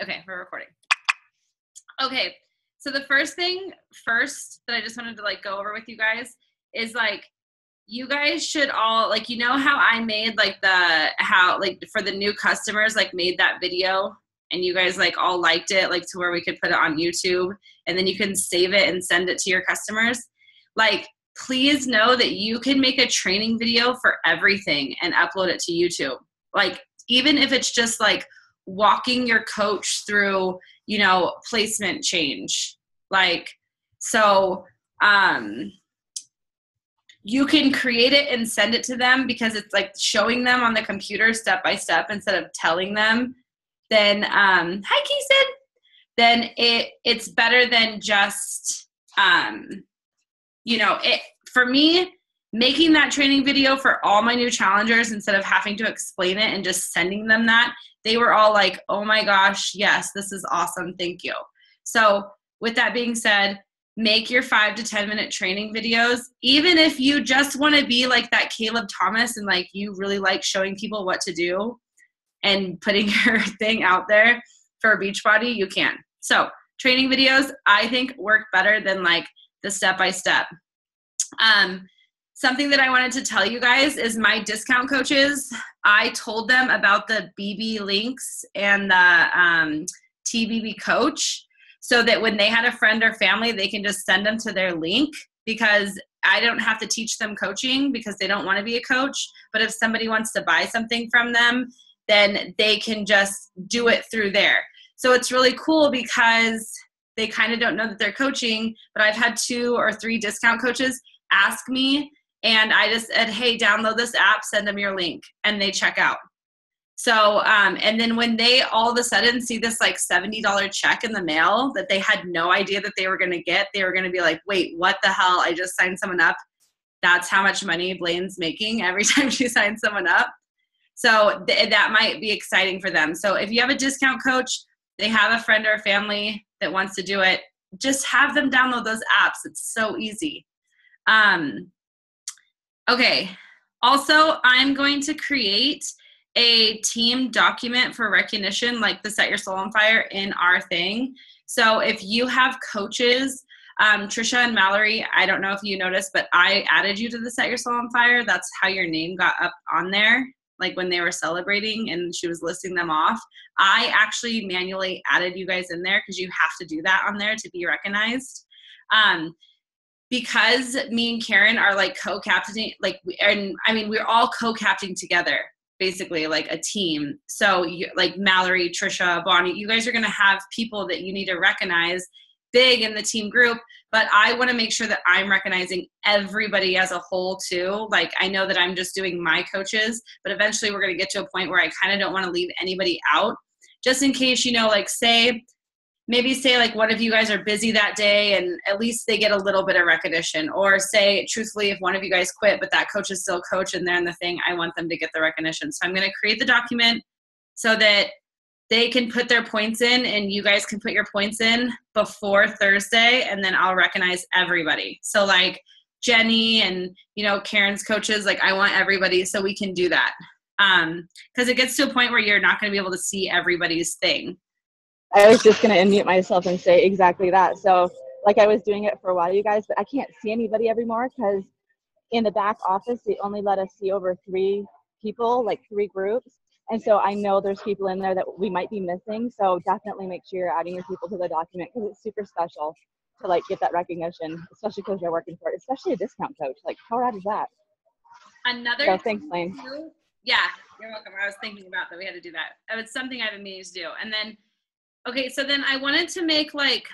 Okay, we're recording. Okay, so the first that I just wanted to like go over with you guys is like, you guys should all like, you know how I made like for the new customers, like made that video and you guys like all liked it, like to where we could put it on YouTube and then you can save it and send it to your customers. Like, please know that you can make a training video for everything and upload it to YouTube. Like, even if it's just like walking your coach through, you know, placement change. Like, so, you can create it and send it to them because it's like showing them on the computer step by step instead of telling them. Then, hi Keeson. Then it's better than just, you know, for me, making that training video for all my new challengers instead of having to explain it and just sending them that, they were all like, oh my gosh, yes, this is awesome. Thank you. So with that being said, make your 5 to 10 minute training videos. Even if you just want to be like that Caleb Thomas and like you really like showing people what to do and putting your thing out there for Beachbody, you can. So training videos, I think, work better than like the step-by-step. Something that I wanted to tell you guys is my discount coaches, I told them about the BB links and the TBB coach so that when they had a friend or family, they can just send them to their link because I don't have to teach them coaching because they don't want to be a coach. But if somebody wants to buy something from them, then they can just do it through there. So it's really cool because they kind of don't know that they're coaching, but I've had 2 or 3 discount coaches ask me, and I just said, hey, download this app, send them your link, and they check out. So, and then when they all of a sudden see this like $70 check in the mail that they had no idea that they were going to get, they were going to be like, wait, what the hell? I just signed someone up. That's how much money Blaine's making every time she signs someone up. So that might be exciting for them. So if you have a discount coach, they have a friend or a family that wants to do it, just have them download those apps. It's so easy. Okay. Also, I'm going to create a team document for recognition, like the Set Your Soul on Fire in our thing. So if you have coaches, Trisha and Mallory, I don't know if you noticed, but I added you to the Set Your Soul on Fire. That's how your name got up on there. Like when they were celebrating and she was listing them off, I actually manually added you guys in there because you have to do that on there to be recognized. Because me and Karen are like co-captaining, like, and I mean, we're all co-captaining together, basically like a team. So like Mallory, Trisha, Bonnie, you guys are going to have people that you need to recognize big in the team group, but I want to make sure that I'm recognizing everybody as a whole too. Like I know that I'm just doing my coaches, but eventually we're going to get to a point where I kind of don't want to leave anybody out just in case, you know, like maybe say like one of you guys are busy that day and at least they get a little bit of recognition, or say truthfully, if one of you guys quit, but that coach is still coach and they're in the thing, I want them to get the recognition. So I'm going to create the document so that they can put their points in and you guys can put your points in before Thursday, and then I'll recognize everybody. So like Jenny and, you know, Karen's coaches, like I want everybody so we can do that. Because it gets to a point where you're not going to be able to see everybody's thing. I was just going to unmute myself and say exactly that. So like I was doing it for a while, you guys, but I can't see anybody anymore because in the back office, they only let us see over 3 people, like 3 groups. And so I know there's people in there that we might be missing. So definitely make sure you're adding your people to the document because it's super special to like get that recognition, especially because they're working for it, especially a discount coach. Like how rad is that? Another thanks, Blaine. Yeah, you're welcome. I was thinking about that. We had to do that. It's something I've been meaning to do. And then, okay, so then I wanted to make like,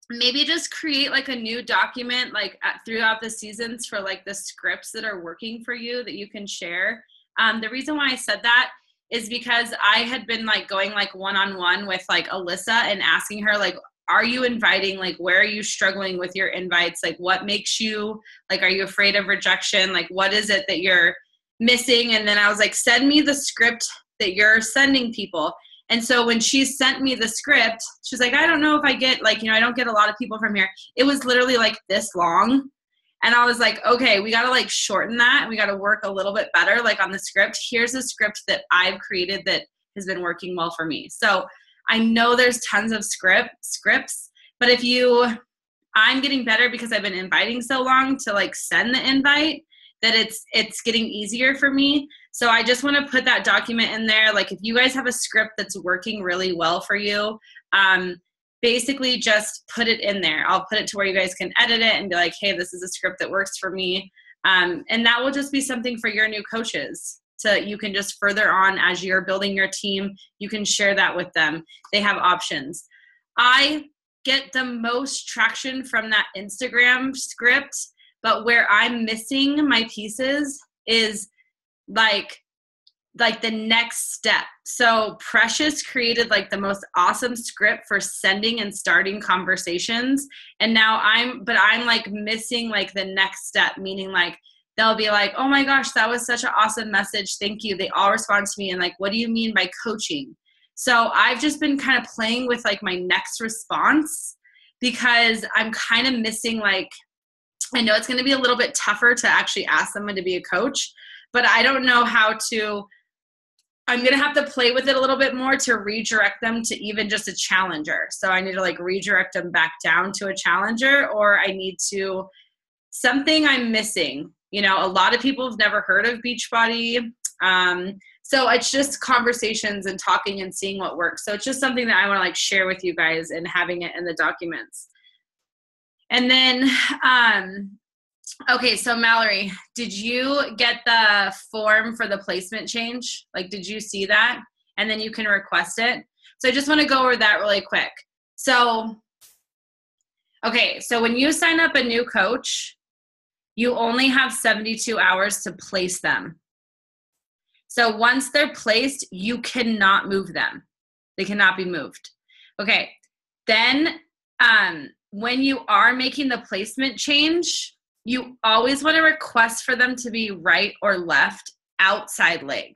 maybe just create like a new document like throughout the seasons for like the scripts that are working for you that you can share. The reason why I said that is because I had been like going like one-on-one with like Alyssa and asking her like, are you inviting? Like, where are you struggling with your invites? Like, what makes you, like, are you afraid of rejection? Like, what is it that you're missing? And then I was like, send me the script that you're sending people. And so when she sent me the script, she's like, I don't know if I get like, you know, I don't get a lot of people from here. It was literally like this long. And I was like, okay, we got to like shorten that. We got to work a little bit better, like on the script. Here's a script that I've created that has been working well for me. So I know there's tons of scripts, but I'm getting better because I've been inviting so long to like send the invite that it's getting easier for me. So I just want to put that document in there. Like if you guys have a script that's working really well for you, basically just put it in there. I'll put it to where you guys can edit it and be like, hey, this is a script that works for me. And that will just be something for your new coaches. So you can just further on as you're building your team, you can share that with them. They have options. I get the most traction from that Instagram script, but where I'm missing my pieces is like the next step. So Precious created like the most awesome script for sending and starting conversations. And now I'm like missing like the next step, meaning like they'll be like, oh my gosh, that was such an awesome message. Thank you. They all respond to me and like, what do you mean by coaching? So I've just been kind of playing with like my next response because I'm kind of missing like, I know it's going to be a little bit tougher to actually ask someone to be a coach, but I don't know how to, I'm going to have to play with it a little bit more to redirect them to even just a challenger. So I need to like redirect them back down to a challenger, or I need to, something I'm missing. You know, a lot of people have never heard of Beachbody. So it's just conversations and talking and seeing what works. So it's just something that I want to like share with you guys and having it in the documents. And then, okay, so Mallory, did you get the form for the placement change? Like, did you see that? And then you can request it. So I just want to go over that really quick. So, okay, so when you sign up a new coach, you only have 72 hours to place them. So once they're placed, you cannot move them. They cannot be moved. Okay, then when you are making the placement change, you always want to request for them to be right or left outside leg.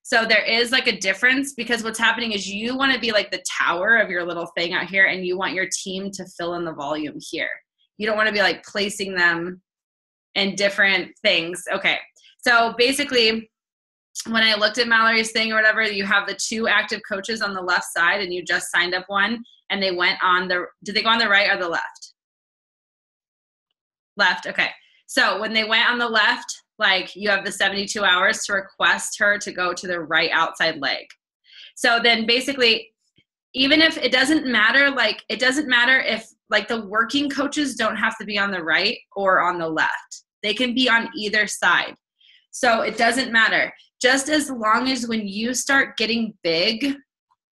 So there is like a difference, because what's happening is you want to be like the tower of your little thing out here, and you want your team to fill in the volume here. You don't want to be like placing them in different things. Okay, so basically when I looked at Mallory's thing or whatever, you have the 2 active coaches on the left side, and you just signed up one, and they went on the, did they go on the right or the left? Left, okay. So when they went on the left, like you have the 72 hours to request her to go to the right outside leg. So then basically, even if it doesn't matter, like it doesn't matter if like the working coaches don't have to be on the right or on the left. They can be on either side. So it doesn't matter. Just as long as when you start getting big,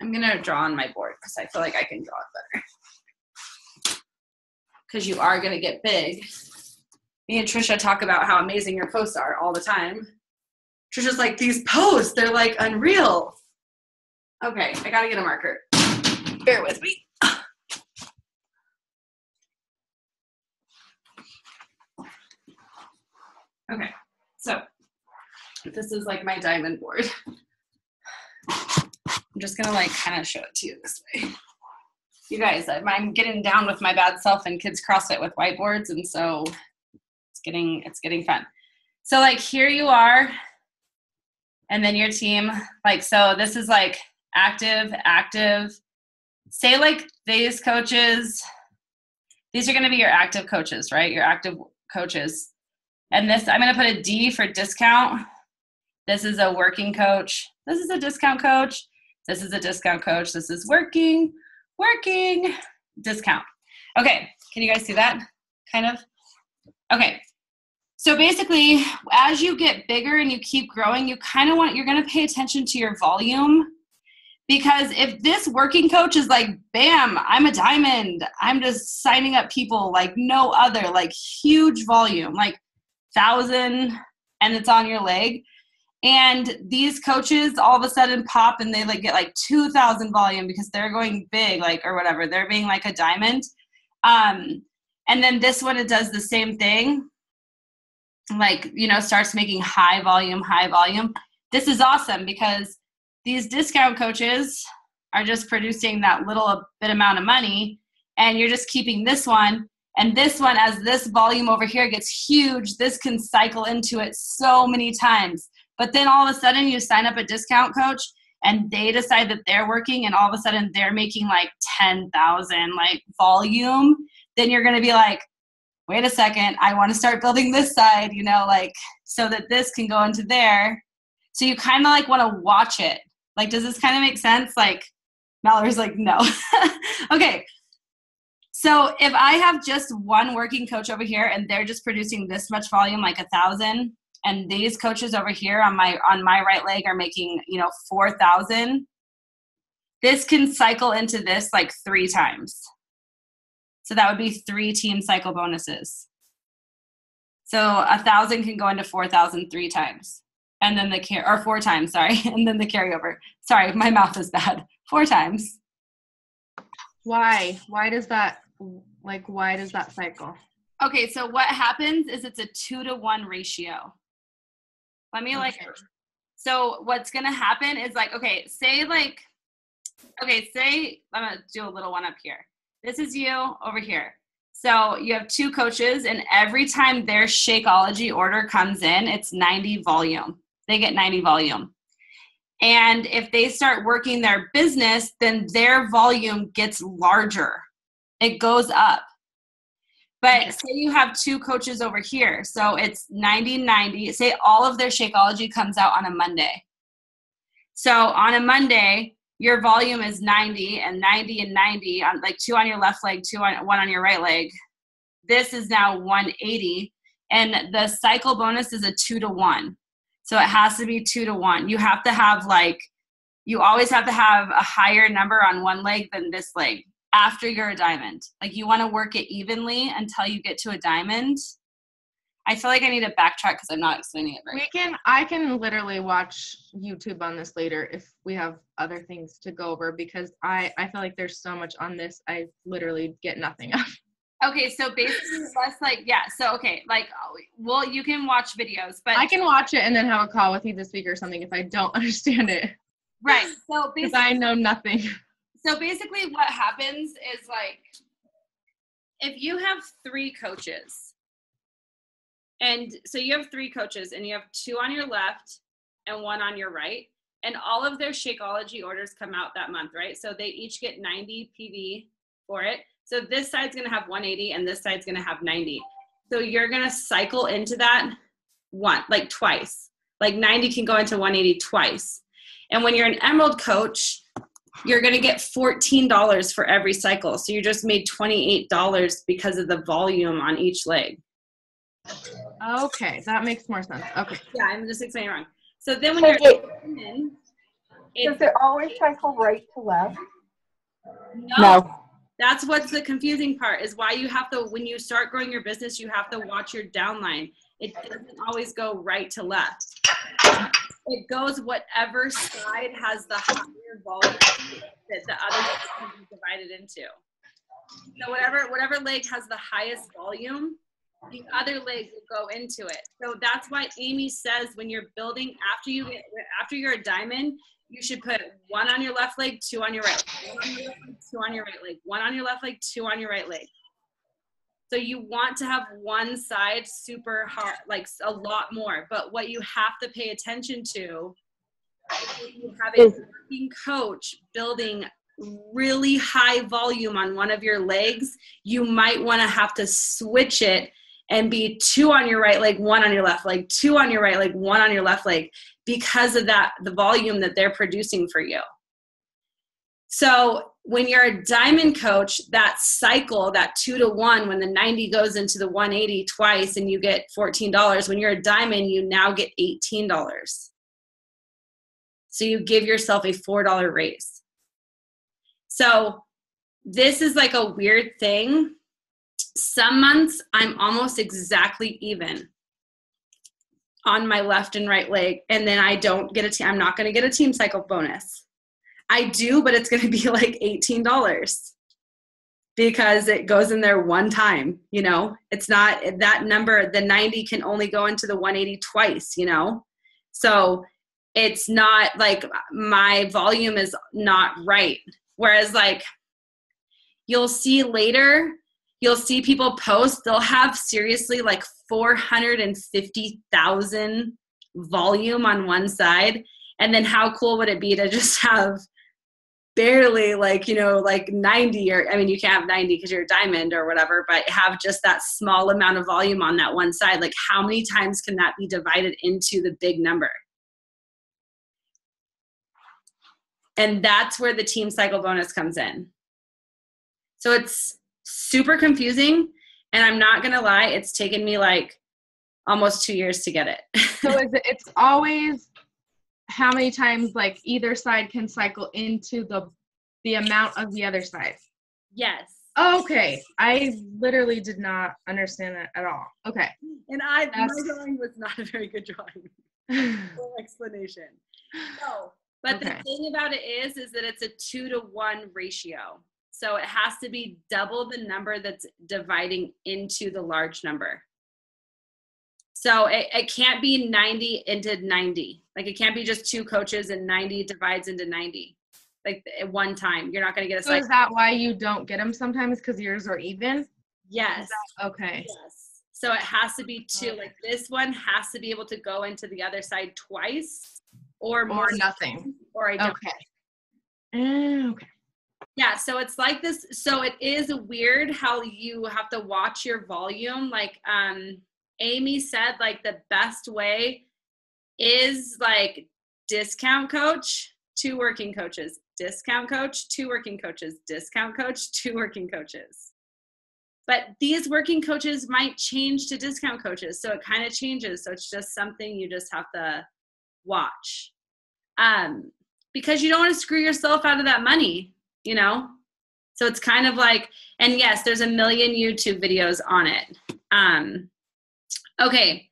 I'm going to draw on my board because I feel like I can draw it better. Because you are going to get big. Me and Trisha talk about how amazing your posts are all the time. Trisha's like, these posts, they're like unreal. Okay, I got to get a marker. Bear with me. Okay, so this is like my diamond board. I'm just gonna like kind of show it to you this way. You guys, I'm getting down with my bad self and kids CrossFit with whiteboards, and so it's getting fun. So like here you are, and then your team, like, so this is like active. Say like these coaches, these are gonna be your active coaches, right? Your active coaches. And this, I'm gonna put a D for discount. This is a working coach. This is a discount coach. This is a discount coach. This is working, discount. Okay, can you guys see that? Kind of? Okay, so basically, as you get bigger and you keep growing, you're gonna pay attention to your volume, because if this working coach is like, bam, I'm a diamond, I'm just signing up people like no other, like huge volume, like 1,000, and it's on your leg. And these coaches all of a sudden pop and they like get like 2,000 volume because they're going big, like, or whatever. They're being like a diamond. And then this one, it does the same thing. Like, you know, starts making high volume. This is awesome because these discount coaches are just producing that little bit amount of money, and you're just keeping this one. And this one, as this volume over here gets huge, this can cycle into it so many times. But then all of a sudden you sign up a discount coach and they decide that they're working and all of a sudden they're making like 10,000 like volume, then you're going to be like, wait a second, I want to start building this side, you know, like so that this can go into there. So you kind of like want to watch it. Like, does this kind of make sense? Like Mallory's like, no. Okay. So if I have just one working coach over here and they're just producing this much volume, like 1,000, and these coaches over here on my right leg are making, you know, 4,000, this can cycle into this like 3 times. So that would be 3 team cycle bonuses. So 1,000 can go into 4,000 3 times. And then or 4 times, sorry. And then the carryover. Sorry, my mouth is bad. 4 times. Why? Why does that cycle? Okay, so what happens is it's a 2-to-1 ratio. Let me so what's going to happen is like, say I'm going to do a little one up here. This is you over here. So you have 2 coaches, and every time their Shakeology order comes in, it's 90 volume. They get 90 volume. And if they start working their business, then their volume gets larger. It goes up. But say you have 2 coaches over here. So it's 90. Say all of their Shakeology comes out on a Monday. So on a Monday, your volume is 90 and 90 and 90, on like 2 on your left leg, 1 on your right leg. This is now 180. And the cycle bonus is a 2-to-1. So it has to be 2-to-1. You have to have you always have to have a higher number on one leg than this leg after you're a diamond. Like you want to work it evenly until you get to a diamond. I feel like I need to backtrack because I'm not explaining it right. I can literally watch YouTube on this later if we have other things to go over, because I feel like there's so much on this I literally get nothing of. Okay, so basically you can watch videos, but I can watch it and then have a call with you this week or something if I don't understand it. Right. So because I know nothing. So basically what happens is like if you have 3 coaches, and so you have 3 coaches and you have 2 on your left and 1 on your right, and all of their Shakeology orders come out that month, right? So they each get 90 PV for it. So this side's going to have 180 and this side's going to have 90. So you're going to cycle into that twice. Like 90 can go into 180 twice. And when you're an Emerald coach, you're going to get $14 for every cycle. So you just made $28 because of the volume on each leg. Okay, that makes more sense. Okay. Yeah, I'm just explaining wrong. So then when you're in, does it always cycle right to left? No. That's what's the confusing part, is why you have to, when you start growing your business, you have to watch your downline. It doesn't always go right to left. It goes whatever side has the higher volume that the other side is divided into. So whatever leg has the highest volume, the other leg will go into it. So that's why Amy says when you're building, after you're a diamond, you should put 1 on your left leg, 2 on your right leg, 2 on your right leg, 1 on your left leg, 2 on your right leg. So you want to have one side super hard, like a lot more. But what you have to pay attention to is if you have a working coach building really high volume on one of your legs, you might want to have to switch it and be 2 on your right leg, 1 on your left leg, 2 on your right leg, 1 on your left leg, because of the volume that they're producing for you. So when you're a diamond coach, that cycle, that 2-to-1, when the 90 goes into the 180 twice and you get $14, when you're a diamond, you now get $18. So you give yourself a $4 raise. So this is like a weird thing. Some months I'm almost exactly even on my left and right leg, and then I don't get I'm not going to get a team cycle bonus. I do, but it's going to be like $18 because it goes in there one time, you know. It's not that number, the 90 can only go into the 180 twice, you know. So it's not like my volume is not right. Whereas like you'll see later, you'll see people post, they'll have seriously like 450,000 volume on one side, And then how cool would it be to just have barely like, 90, or, I mean, you can't have 90 because you're a diamond or whatever, but have just that small amount of volume on that one side. Like how many times can that be divided into the big number? And that's where the team cycle bonus comes in. So it's super confusing. And I'm not going to lie, it's taken me like almost 2 years to get it. So it's always how many times like either side can cycle into the amount of the other side? Yes. Okay. I literally did not understand that at all. Okay. And my drawing was not a very good drawing. Full explanation. No. But the thing about it is that it's a 2-to-1 ratio. So it has to be double the number that's dividing into the large number. So it can't be 90 into 90. Like it can't be just 2 coaches and 90 divides into 90. Like at one time, you're not going to get a cycle. So is that why you don't get them sometimes? Because yours are even? Yes. Okay. Yes. So it has to be 2. Like this one has to be able to go into the other side twice or more. Or nothing. Or I don't. Okay. Okay. Yeah, so it's like this. So it is weird how you have to watch your volume. Like Amy said, like the best way is like discount coach, 2 working coaches, discount coach, 2 working coaches, discount coach, 2 working coaches. But these working coaches might change to discount coaches. So it kind of changes. So it's just something you just have to watch. Because you don't want to screw yourself out of that money. So it's kind of like, and yes, there's a million YouTube videos on it. Okay.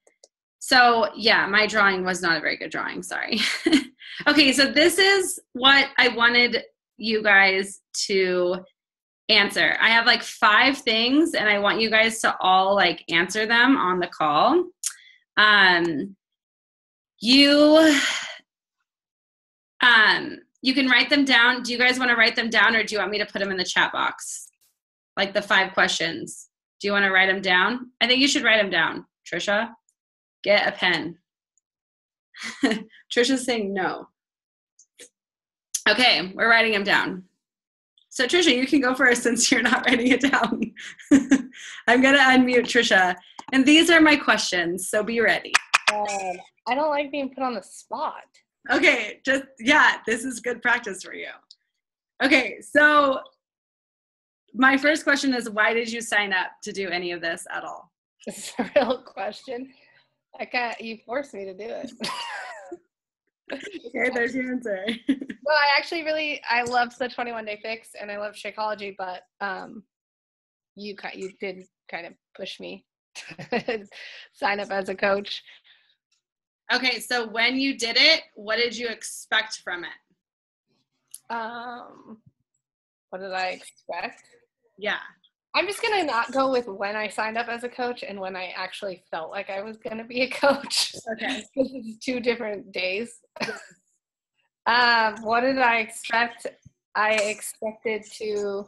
So yeah, my drawing was not a very good drawing. Sorry. Okay. So this is what I wanted you guys to answer. I have like 5 things and I want you guys to all like answer them on the call. You can write them down. Do you guys want to write them down or do you want me to put them in the chat box? Like the 5 questions. Do you want to write them down? I think you should write them down. Trisha, get a pen. Trisha's saying no. Okay, we're writing them down. So Trisha, you can go first since you're not writing it down. I'm going to unmute Trisha. And these are my questions, so be ready. I don't like being put on the spot. Okay, this is good practice for you. Okay, so my first question is, why did you sign up to do any of this at all? It's a real question. You forced me to do it. Okay, there's your answer. Well, I love the 21-day fix and I love Shakeology, but you did kind of push me to sign up as a coach. Okay, so when you did it, what did you expect from it? What did I expect? Yeah. I'm just going to not go with when I signed up as a coach and when I actually felt like I was going to be a coach. Okay. Because it's 2 different days. What did I expect? I expected to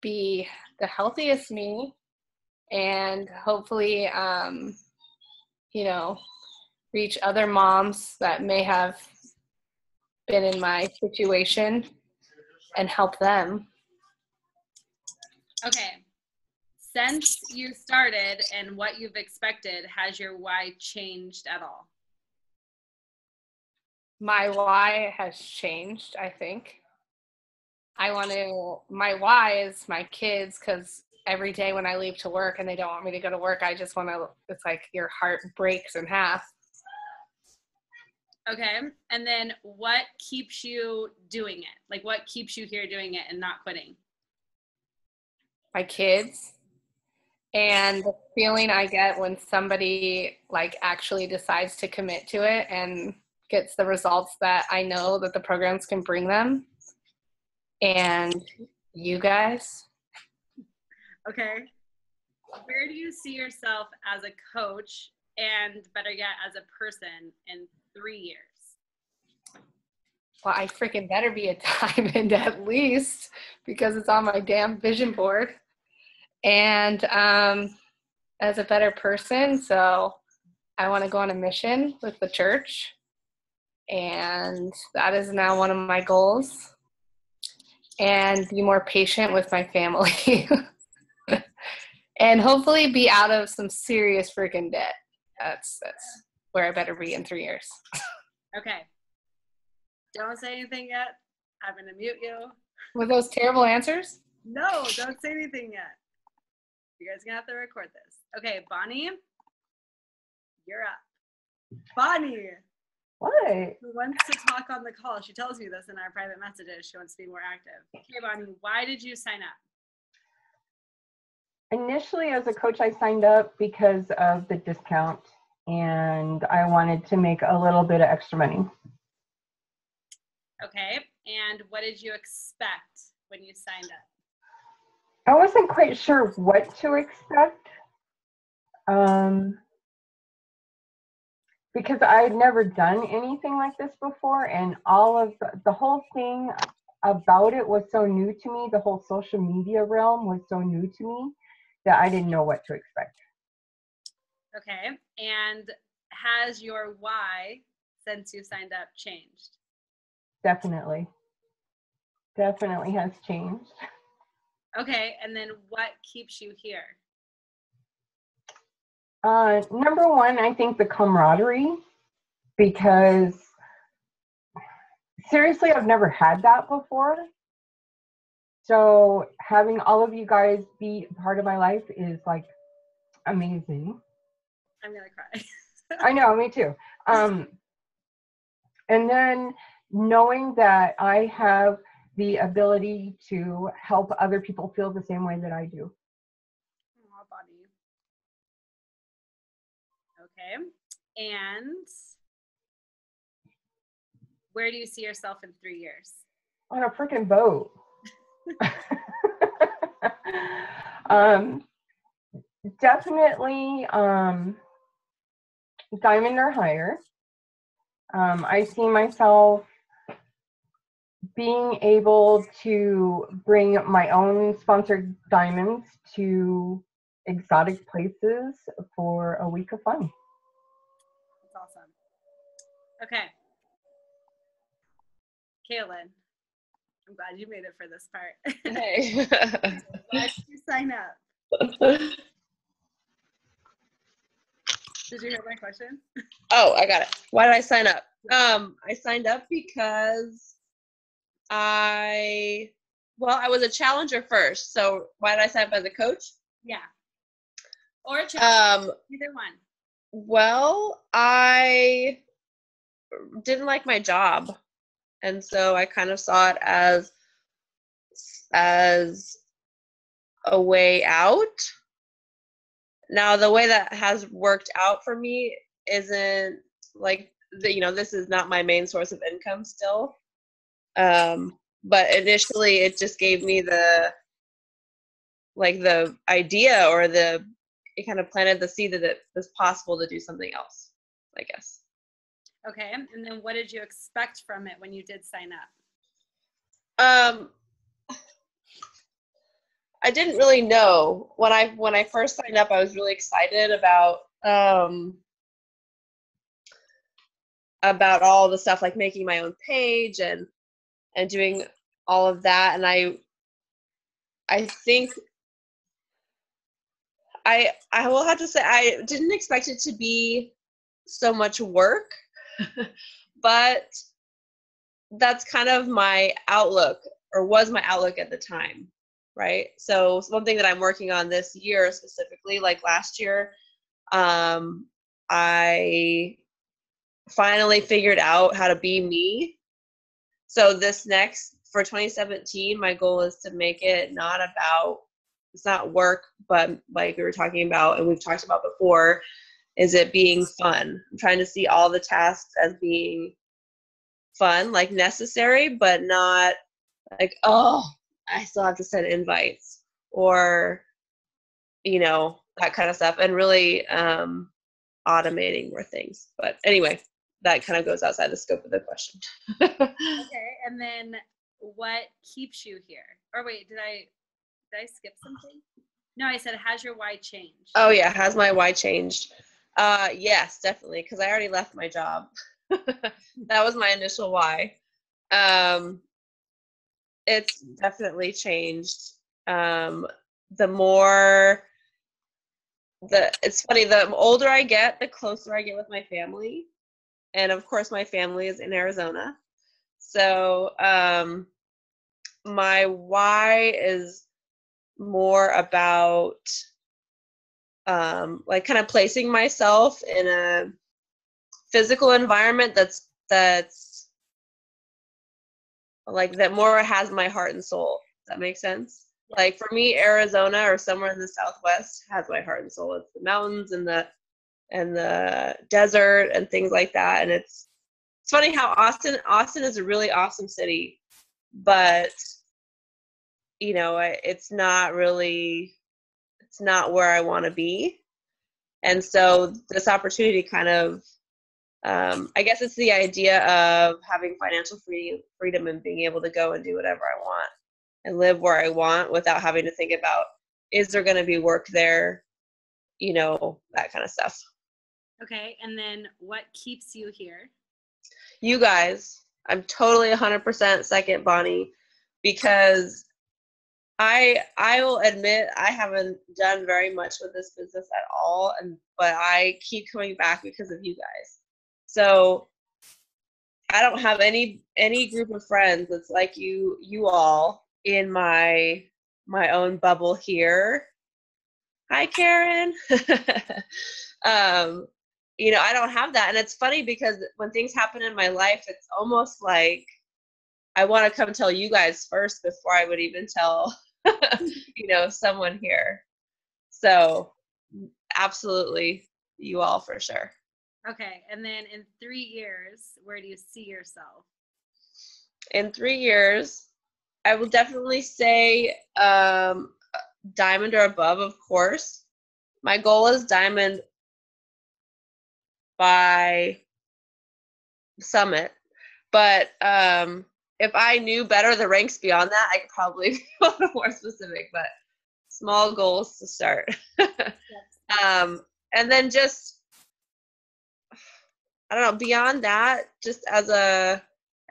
be the healthiest me and hopefully, reach other moms that may have been in my situation and help them. Okay. Since you started and what you've expected, has your why changed at all? My why has changed, I think. My why is my kids, because every day when I leave to work and they don't want me to go to work, I just want to, it's like your heart breaks in half. Okay. And then what keeps you doing it? Like what keeps you here doing it and not quitting? My kids and the feeling I get when somebody like actually decides to commit to it and gets the results that I know that the programs can bring them. And you guys. Okay. Where do you see yourself as a coach and better yet as a person in 3 years? Well, I freaking better be a diamond at least because it's on my damn vision board. And as a better person, so I want to go on a mission with the church and that is now one of my goals. And be more patient with my family. And hopefully be out of some serious freaking debt. That's where I better be in 3 years. Okay. Don't say anything yet. I'm going to mute you. With those terrible answers? No, don't say anything yet. You guys are going to have to record this. Okay, Bonnie, you're up. Bonnie. What? Who wants to talk on the call? She tells me this in our private messages. She wants to be more active. Okay, Bonnie, why did you sign up? Initially, as a coach, I signed up because of the discount, and I wanted to make a little bit of extra money. Okay, and what did you expect when you signed up? I wasn't quite sure what to expect because I had never done anything like this before, and all of the whole thing about it was so new to me. The whole social media realm was so new to me that I didn't know what to expect. Okay, and has your why since you signed up changed? Definitely has changed. Okay, and then what keeps you here? Number one, I think the camaraderie, because seriously, I've never had that before. So having all of you guys be part of my life is like amazing. I'm gonna cry. I know, me too. And then knowing that I have the ability to help other people feel the same way that I do. Aw, Bonnie. Okay, and where do you see yourself in 3 years? On a freaking boat. Definitely diamond or higher. I see myself being able to bring my own sponsored diamonds to exotic places for a week of fun. That's awesome. Okay. Kalin, I'm glad you made it for this part. Hey. Why did you sign up? Did you hear my question? Oh, I got it. Why did I sign up? I signed up because I was a challenger first. So why did I sign up as a coach? Yeah. Or a challenger. Either one. Well, I didn't like my job. And so I kind of saw it as a way out. Now, the way that has worked out for me isn't like, this is not my main source of income still. But initially it just gave me the idea, or it kind of planted the seed that it was possible to do something else, I guess. Okay, and then what did you expect from it when you did sign up? I didn't really know. When I first signed up, I was really excited about all the stuff, like making my own page and doing all of that. And I think I will have to say I didn't expect it to be so much work, but that's kind of my outlook, or was my outlook at the time, right? So something that I'm working on this year specifically, like last year, I finally figured out how to be me. So for 2017, my goal is to make it it's not work, but like we were talking about and we've talked about before, is it being fun. I'm trying to see all the tasks as being fun, like necessary, but not like, oh, I still have to send invites, or, that kind of stuff, and really automating more things. But anyway, that kind of goes outside the scope of the question. Okay, and then what keeps you here? Or wait, did I skip something? No, I said, has your why changed? Oh yeah, has my why changed? Yes, definitely, because I already left my job. That was my initial why. It's definitely changed. It's funny, the older I get, the closer I get with my family. And of course, my family is in Arizona. So my why is more about like kind of placing myself in a physical environment that's like that more has my heart and soul. Does that make sense? Like for me, Arizona or somewhere in the Southwest has my heart and soul. It's the mountains and the desert and things like that. And it's funny how Austin is a really awesome city, but you know, it's not where I want to be. And so this opportunity kind of, I guess it's the idea of having financial freedom and being able to go and do whatever I want and live where I want without having to think about, is there going to be work there? You know, that kind of stuff. Okay. And then what keeps you here? You guys. I'm totally 100% second Bonnie, because I will admit I haven't done very much with this business at all, but I keep coming back because of you guys. So I don't have any group of friends that's like you all in my own bubble here. Hi, Karen. You know, I don't have that. And it's funny because when things happen in my life, it's almost like I want to come tell you guys first before I would even tell, you know, someone here. So absolutely, you all for sure. Okay. And then in 3 years, where do you see yourself? In 3 years, I will definitely say diamond or above, of course. My goal is diamond by summit. But if I knew better the ranks beyond that, I could probably be a little more specific, but small goals to start. And then just, I don't know, beyond that, I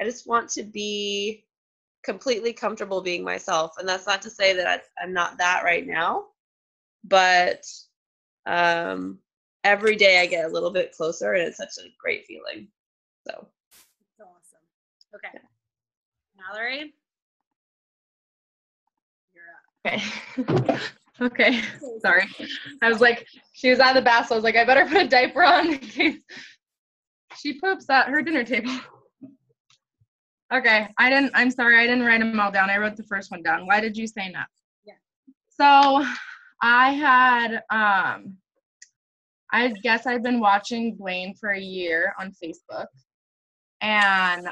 just want to be completely comfortable being myself. And that's not to say that I'm not that right now, but every day I get a little bit closer, and it's such a great feeling. So. That's awesome. Okay. Yeah. Mallory? You're up. Okay. Okay. Sorry. I was like, she was out of the bath, so I was like, I better put a diaper on in case she poops at her dinner table. Okay. I'm sorry, I didn't write them all down. I wrote the first one down. Why did you say no? Yeah. So I had, I guess I've been watching Blaine for a year on Facebook. And,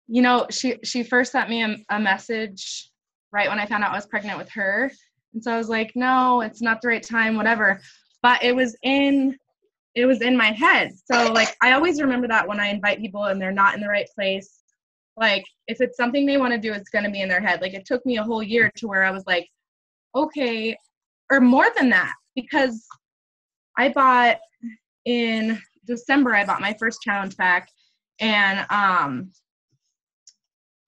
you know, she first sent me a message right when I found out I was pregnant with her. And so I was like, no, it's not the right time, whatever. But it was in my head. So like, I always remember that when I invite people and they're not in the right place, like if it's something they want to do, it's going to be in their head. Like it took me a whole year to where I was like, okay, or more than that, because I bought in December, I bought my first challenge pack, and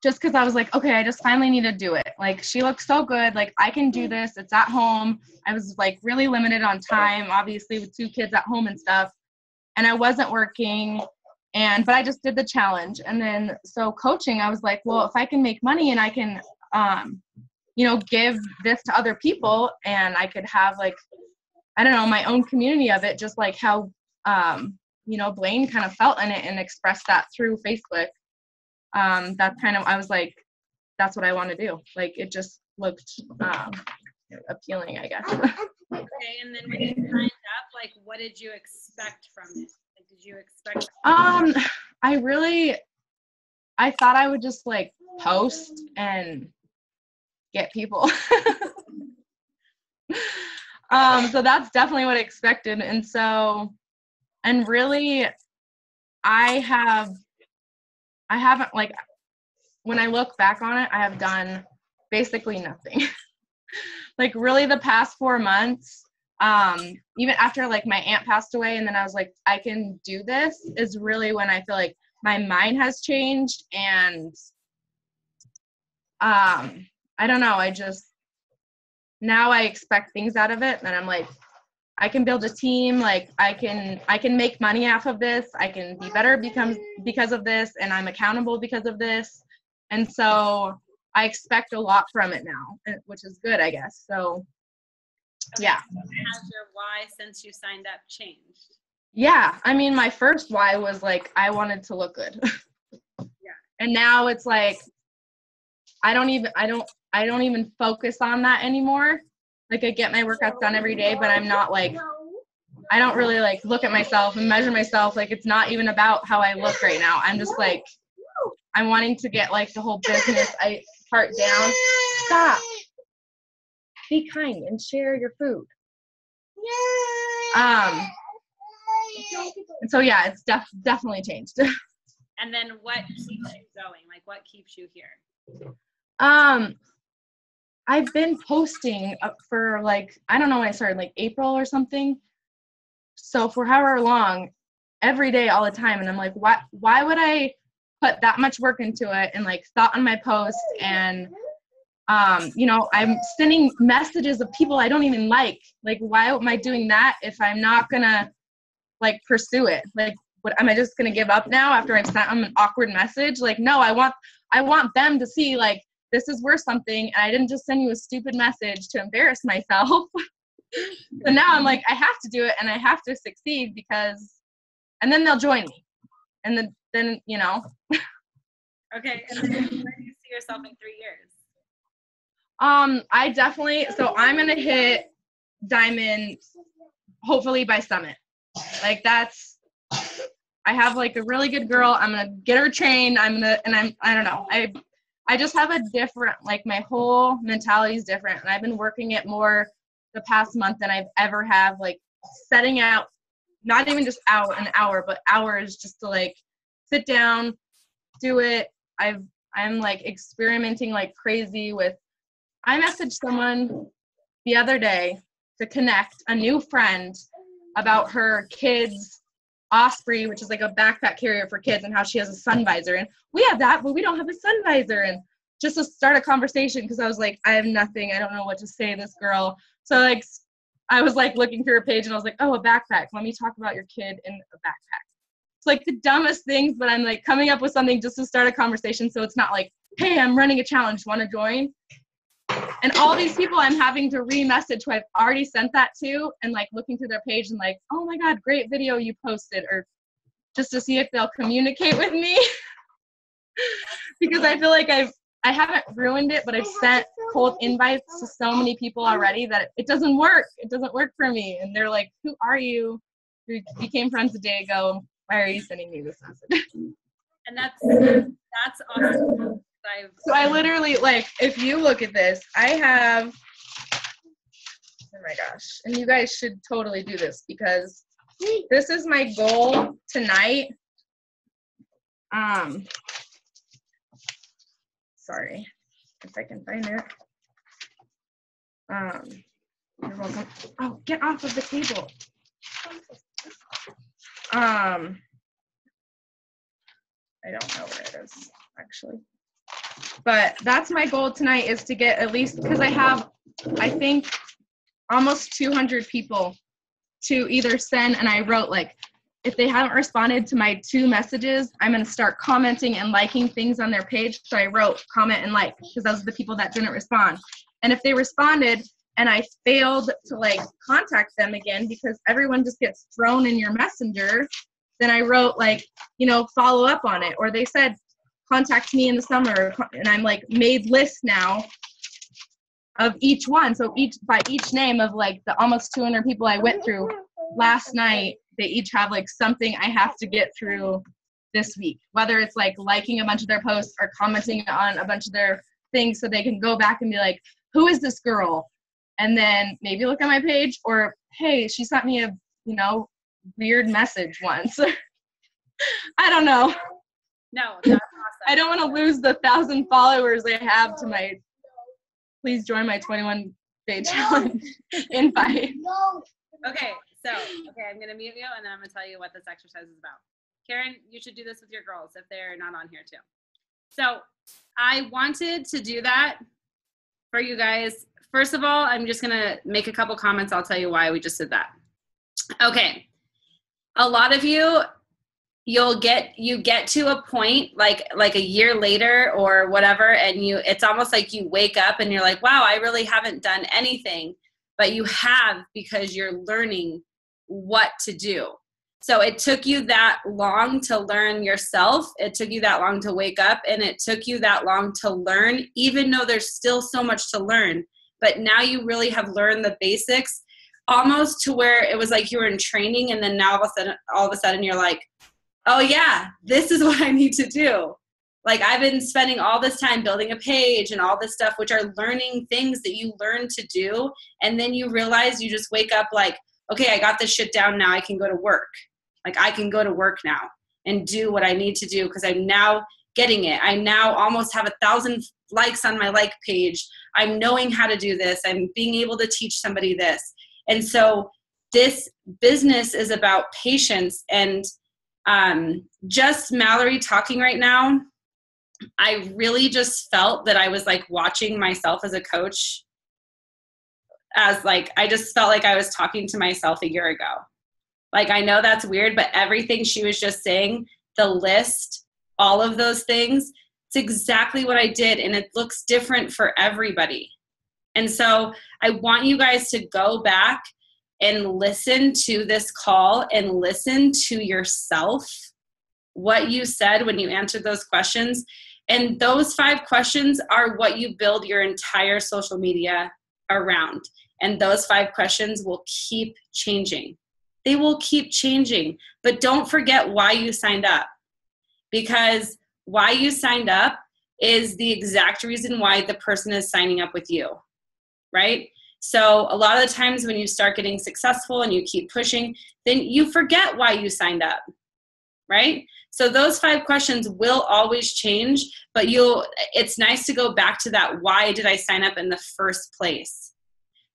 just because I was like, okay, I just finally need to do it. Like, she looks so good. Like, I can do this. It's at home. I was, like, really limited on time, obviously, with 2 kids at home and stuff. And I wasn't working. But I just did the challenge. And then, so coaching, I was like, well, if I can make money and I can, you know, give this to other people, and I could have, like, I don't know, my own community of it, just like how, you know, Blaine kind of felt in it and expressed that through Facebook. That's kind of, I was like, that's what I want to do. Like, it just looked appealing, I guess. Okay, and then when you signed up, like, what did you expect from it? Like, did you expect? I thought I would just like post and get people. So that's definitely what I expected. And so, and really, I haven't, like, when I look back on it, I have done basically nothing. Like, really, the past 4 months, even after like my aunt passed away and then I was like, I can do this, is really when I feel like my mind has changed. And I don't know, now I expect things out of it, and I'm like, I can build a team, like I can make money off of this, I can be better because of this, and I'm accountable because of this. And so I expect a lot from it now, which is good, I guess. So yeah. Has your why since you signed up changed? Yeah, I mean, my first why was like I wanted to look good. Yeah. And now it's like I don't even focus on that anymore. Like I get my workouts done every day, but I'm not like, I don't really like look at myself and measure myself. Like it's not even about how I look right now. I'm just like, I'm wanting to get like the whole business part down. Stop. Be kind and share your food. And so yeah, it's definitely changed. And then what keeps you going? Like what keeps you here? I've been posting for like, I don't know when I started, like April or something. So for however long, every day, all the time. And I'm like, why would I put that much work into it and like thought on my post? And, you know, I'm sending messages of people I don't even like. Like, why am I doing that if I'm not gonna like pursue it? Like, what, am I just gonna give up now after I've sent them an awkward message? Like, no, I want them to see like, this is worth something, and I didn't just send you a stupid message to embarrass myself. So now I'm like, I have to do it, and I have to succeed and then they'll join me. And then you know. Okay, and then where do you see yourself in 3 years? I definitely, so I'm going to hit Diamond, hopefully by Summit. Like I have like a really good girl. I'm going to get her trained. I don't know. I just have a different, like my whole mentality is different. And I've been working it more the past month than I've ever have, like setting out, not even just an hour, but hours just to like sit down, do it. I'm like experimenting like crazy with, I messaged someone the other day to connect a new friend about her kids' Osprey, which is like a backpack carrier for kids, and how she has a sun visor. And we have that, but we don't have a sun visor. And just to start a conversation, because I was like, I have nothing. I don't know what to say to this girl. So like, I was like looking through her page, and I was like, oh, a backpack. Let me talk about your kid in a backpack. It's like the dumbest things, but I'm like coming up with something just to start a conversation. So it's not like, hey, I'm running a challenge. Want to join? And all these people I'm having to re-message who I've already sent that to, and like looking through their page and like, oh my God, great video you posted, or just to see if they'll communicate with me. Because I feel like I haven't ruined it, but I've sent cold invites to so many people already that it doesn't work. It doesn't work for me. And they're like, who are you? We became friends a day ago. Why are you sending me this message? And that's awesome. So I literally, like, if you look at this, I have, oh my gosh, and you guys should totally do this because this is my goal tonight. Sorry, if I can find it. You're welcome. Oh, get off of the table. I don't know where it is, actually. But that's my goal tonight, is to get at least, because I have, I think, almost 200 people to either send, and I wrote, like, if they haven't responded to my 2 messages, I'm going to start commenting and liking things on their page. So I wrote comment and like, because those are the people that didn't respond. And if they responded and I failed to, like, contact them again because everyone just gets thrown in your messenger, then I wrote, like, you know, follow up on it. Or they said, contact me in the summer, and I'm like made lists now of each one. So by each name of like the almost 200 people I went through last night, they each have like something I have to get through this week, whether it's like liking a bunch of their posts or commenting on a bunch of their things so they can go back and be like, who is this girl? And then maybe look at my page, or, hey, she sent me a, you know, weird message once. I don't know. No, that's awesome. I don't want to lose the 1,000 followers I have to my, please join my 21 birthday challenge invite. Okay, I'm going to mute you, and then I'm going to tell you what this exercise is about. Karen, you should do this with your girls if they're not on here too. So I wanted to do that for you guys. First of all, I'm just going to make a couple comments. I'll tell you why we just did that. Okay. A lot of you, you get to a point like a year later or whatever, and it's almost like you wake up and you're like, wow, I really haven't done anything, but you have, because you're learning what to do. So it took you that long to learn yourself. It took you that long to wake up, and it took you that long to learn, even though there's still so much to learn. But now you really have learned the basics, almost to where it was like you were in training, and then now all of a sudden you're like, oh yeah, this is what I need to do. Like, I've been spending all this time building a page and all this stuff, which are learning things that you learn to do. And then you realize, you just wake up like, okay, I got this shit down now. I can go to work. Like, I can go to work now and do what I need to do, because I'm now getting it. I now almost have 1,000 likes on my like page. I'm knowing how to do this. I'm being able to teach somebody this. And so this business is about patience. And just Mallory talking right now, I really just felt that I was like watching myself as a coach, as like, I just felt like I was talking to myself a year ago. Like, I know that's weird, but everything she was just saying, the list, all of those things, it's exactly what I did. And it looks different for everybody. And so I want you guys to go back and listen to this call and listen to yourself, what you said when you answered those questions. And those 5 questions are what you build your entire social media around. And those 5 questions will keep changing. They will keep changing. But don't forget why you signed up. Because why you signed up is the exact reason why the person is signing up with you, right? So a lot of the times when you start getting successful and you keep pushing, then you forget why you signed up, right? So those 5 questions will always change, but it's nice to go back to that, why did I sign up in the first place?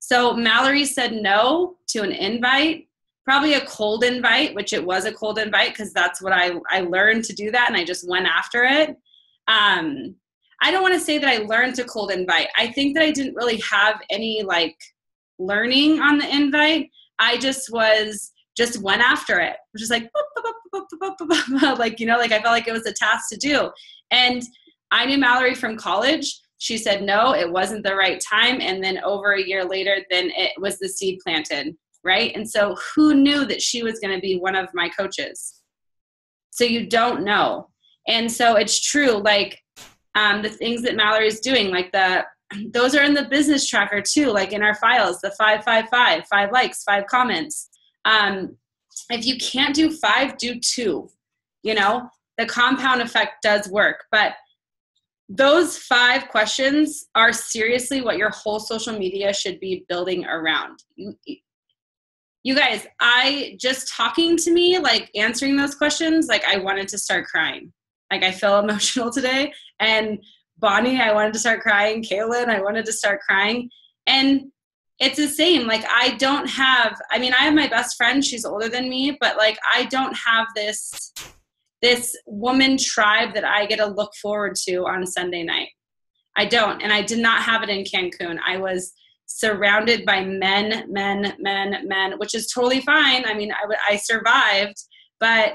So Mallory said no to an invite, probably a cold invite, which it was a cold invite, because that's what I learned to do that, and I just went after it. I don't want to say that I learned to cold invite. I think that I didn't really have any like learning on the invite. I just went after it, which is like, like, you know, like I felt like it was a task to do. And I knew Mallory from college. She said, no, it wasn't the right time. And then over a year later, then it was the seed planted, right? And so who knew that she was going to be one of my coaches? So you don't know. And so it's true, like the things that Mallory's doing, like those are in the business tracker too, like in our files, the 5, 5, 5, 5 likes, 5 comments. If you can't do 5, do 2, you know, the compound effect does work. But those 5 questions are seriously what your whole social media should be building around. You guys, just talking to me, like answering those questions, like I wanted to start crying. Like I feel emotional today. And Bonnie, I wanted to start crying. Kalin, I wanted to start crying. And it's the same. Like I have my best friend. She's older than me, but like I don't have this woman tribe that I get to look forward to on Sunday night. I don't. And I did not have it in Cancun. I was surrounded by men, which is totally fine. I mean, I survived, but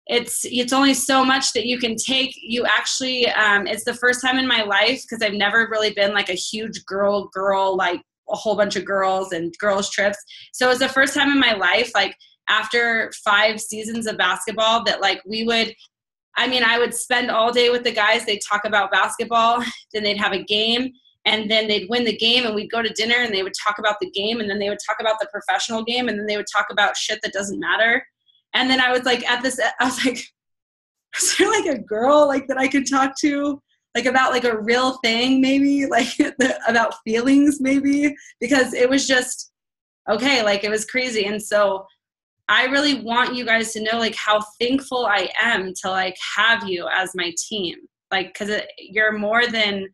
it's only so much that you can take. You actually, it's the first time in my life, because I've never really been like a huge girl, like a whole bunch of girls and girls trips. So it's the first time in my life, like after 5 seasons of basketball, that like I would spend all day with the guys. They'd talk about basketball, then they'd have a game, and then they'd win the game, and we'd go to dinner and they would talk about the game, and then they would talk about the professional game, and then they would talk about shit that doesn't matter. And then I was like, I was like, is there like a girl like that I could talk to, like about like a real thing, maybe like about feelings, maybe, because it was just, okay, like it was crazy. And so I really want you guys to know like how thankful I am to like have you as my team, like, cause you're more than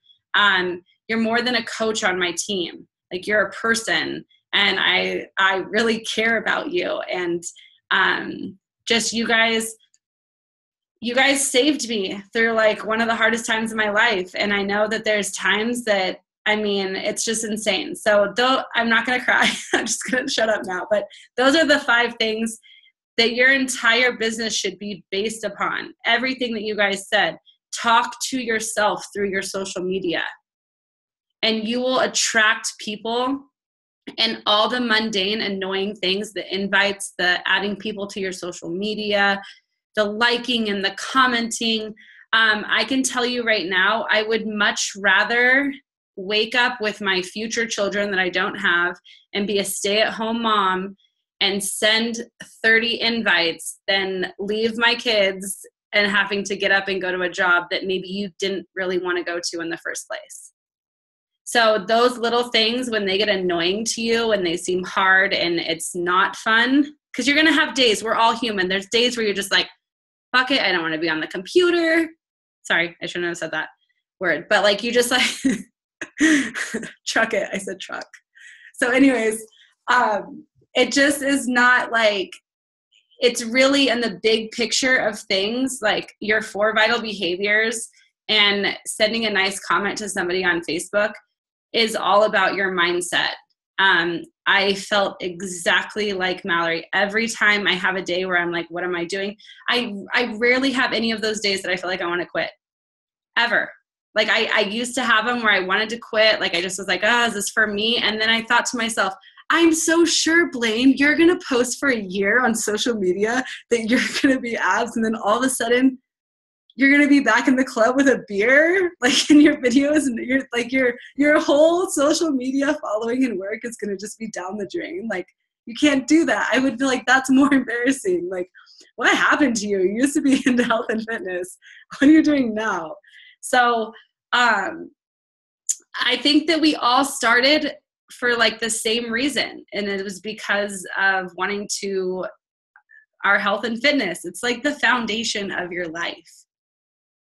a coach on my team. Like, you're a person, and I really care about you. And just you guys saved me through like one of the hardest times of my life. And I know that there's times that, I mean, it's just insane. So though I'm not going to cry, I'm just going to shut up now. But those are the 5 things that your entire business should be based upon. Everything that you guys said, talk to yourself through your social media, and you will attract people. And all the mundane, annoying things, the invites, the adding people to your social media, the liking and the commenting. I can tell you right now, I would much rather wake up with my future children that I don't have and be a stay-at-home mom and send 30 invites than leave my kids and having to get up and go to a job that maybe you didn't really want to go to in the first place. So those little things, when they get annoying to you and they seem hard and it's not fun, because you're going to have days, we're all human. There's days where you're just like, fuck it, I don't want to be on the computer. Sorry, I shouldn't have said that word. But like, you just like, truck it. I said truck. So anyways, it just is not like, it's really in the big picture of things, like your 4 vital behaviors and sending a nice comment to somebody on Facebook is all about your mindset. I felt exactly like Mallory. Every time I have a day where I'm like, what am I doing? I rarely have any of those days that I feel like I want to quit, ever. Like I used to have them where I wanted to quit. Like I just was like, oh, is this for me? And then I thought to myself, I'm so sure, Blaine, you're going to post for a year on social media that you're going to be abs. And then all of a sudden, you're going to be back in the club with a beer, like in your videos, and you're like your whole social media following and work is going to just be down the drain. Like, you can't do that. I would feel like that's more embarrassing. Like, what happened to you? You used to be into health and fitness. What are you doing now? So I think that we all started for like the same reason. And it was because of wanting to our health and fitness. It's like the foundation of your life.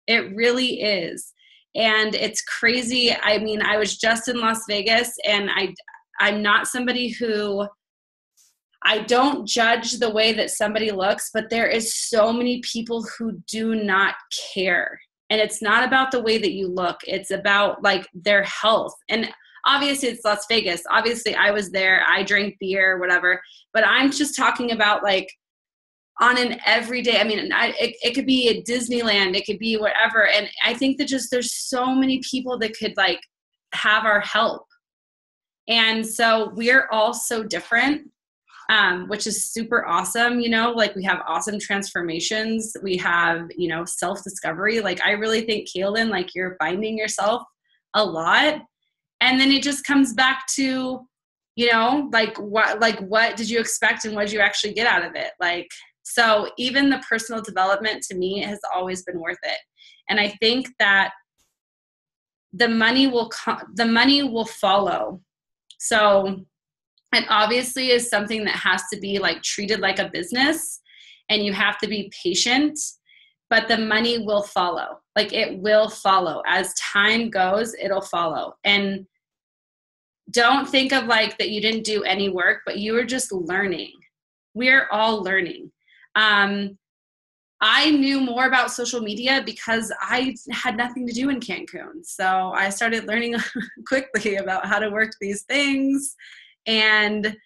It really is. And it's crazy. I mean, I was just in Las Vegas, and I'm not somebody who, I don't judge the way that somebody looks, but there is so many people who do not care. And it's not about the way that you look. It's about like their health. And obviously it's Las Vegas. Obviously I was there. I drank beer, whatever. But I'm just talking about like on an everyday, I mean, it could be at Disneyland, it could be whatever. And I think that just there's so many people that could like have our help. And so we're all so different, which is super awesome. You know, like we have awesome transformations. We have, you know, self-discovery. Like I really think, Kalin, like you're finding yourself a lot. And then it just comes back to, you know, like what did you expect and what did you actually get out of it? Like, so even the personal development to me has always been worth it. And I think that the money will follow. So it obviously is something that has to be like treated like a business, and you have to be patient, but the money will follow. Like it will follow. As time goes, it'll follow. And don't think of like that you didn't do any work, but you were just learning. We're all learning. I knew more about social media because I had nothing to do in Cancun. So I started learning quickly about how to work these things. And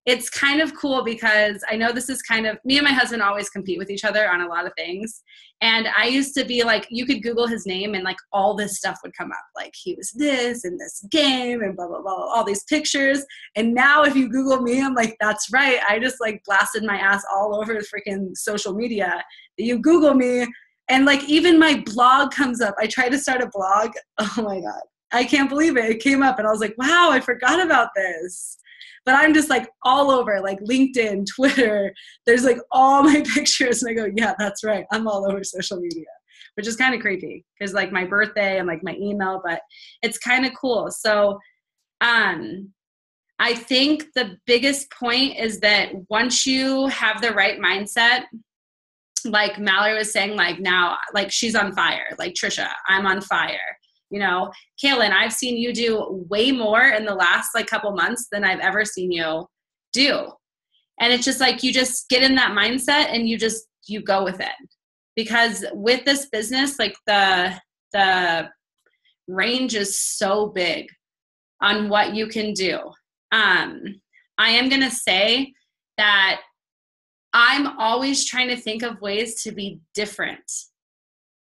it's kind of cool because I know this is kind of, me and my husband always compete with each other on a lot of things. And I used to be like, you could Google his name and like all this stuff would come up. Like he was this in this game and blah, blah, blah, all these pictures. And now if you Google me, I'm like, that's right. I just like blasted my ass all over the freaking social media. You Google me and like even my blog comes up. I tried to start a blog. Oh my God. I can't believe it. It came up and I was like, wow, I forgot about this. But I'm just like all over, like LinkedIn, Twitter. There's like all my pictures. And I go, yeah, that's right. I'm all over social media, which is kind of creepy because like my birthday and like my email, but it's kind of cool. So I think the biggest point is that once you have the right mindset, like Mallory was saying, like now, like she's on fire, like Trisha, I'm on fire. You know, Kalin, I've seen you do way more in the last like couple months than I've ever seen you do. And it's just like, you just get in that mindset and you go with it. Because with this business, like the range is so big on what you can do. I am going to say that I'm always trying to think of ways to be different,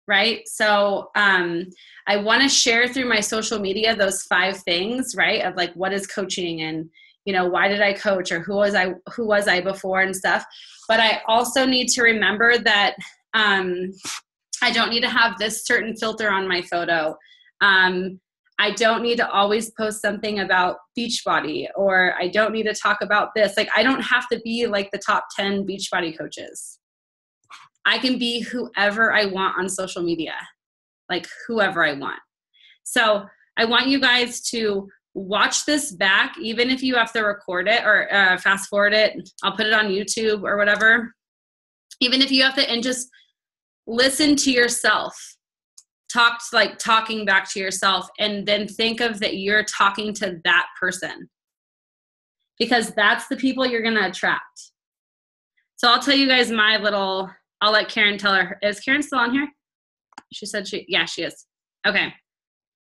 right? So I want to share through my social media those 5 things, right? Of like, what is coaching, and, you know, why did I coach, or who was I before and stuff. But I also need to remember that I don't need to have this certain filter on my photo. I don't need to always post something about Beachbody, or I don't need to talk about this. Like, I don't have to be like the top 10 Beachbody coaches. I can be whoever I want on social media, like whoever I want. So I want you guys to watch this back, even if you have to record it or fast forward it. I'll put it on YouTube or whatever. Even if you have to, and just listen to yourself. Talking back to yourself, and then think of that you're talking to that person, because that's the people you're going to attract. So I'll tell you guys I'll let Karen tell her. Is Karen still on here? She said she is. Okay.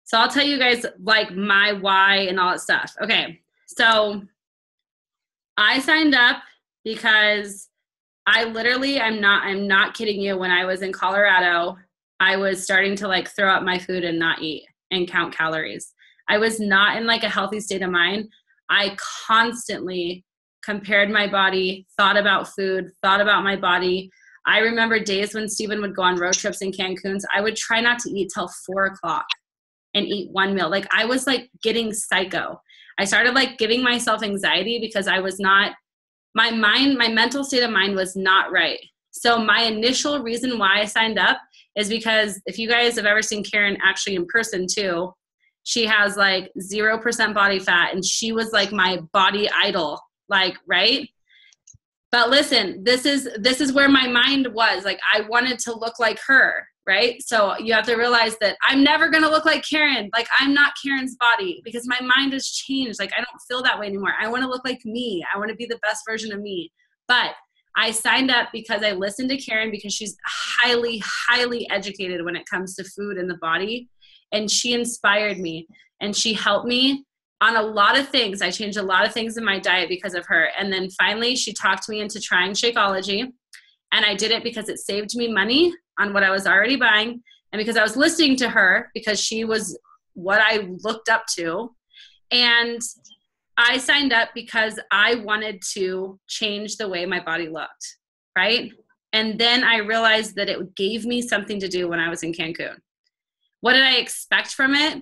So I'll tell you guys like my why and all that stuff. Okay. So I signed up because I'm not kidding you. When I was in Colorado, I was starting to like throw up my food and not eat and count calories. I was not in like a healthy state of mind. I constantly compared my body, thought about food, thought about my body. I remember days when Steven would go on road trips in Cancun. I would try not to eat till 4:00 and eat one meal. Like, I was like getting psycho. I started like giving myself anxiety because I was not, my mental state of mind was not right. So my initial reason why I signed up is because if you guys have ever seen Karen actually in person too, she has like 0% body fat, and she was like my body idol, like, right? But listen, this is where my mind was. Like, I wanted to look like her, right? So you have to realize that I'm never going to look like Karen. Like, I'm not Karen's body, because my mind has changed. Like, I don't feel that way anymore. I want to look like me. I want to be the best version of me. But I signed up because I listened to Karen, because she's highly, highly educated when it comes to food and the body. And she inspired me, and she helped me on a lot of things. I changed a lot of things in my diet because of her. And then finally she talked me into trying Shakeology. And I did it because it saved me money on what I was already buying, and because I was listening to her, because she was what I looked up to. And I signed up because I wanted to change the way my body looked, right? And then I realized that it gave me something to do when I was in Cancun. What did I expect from it?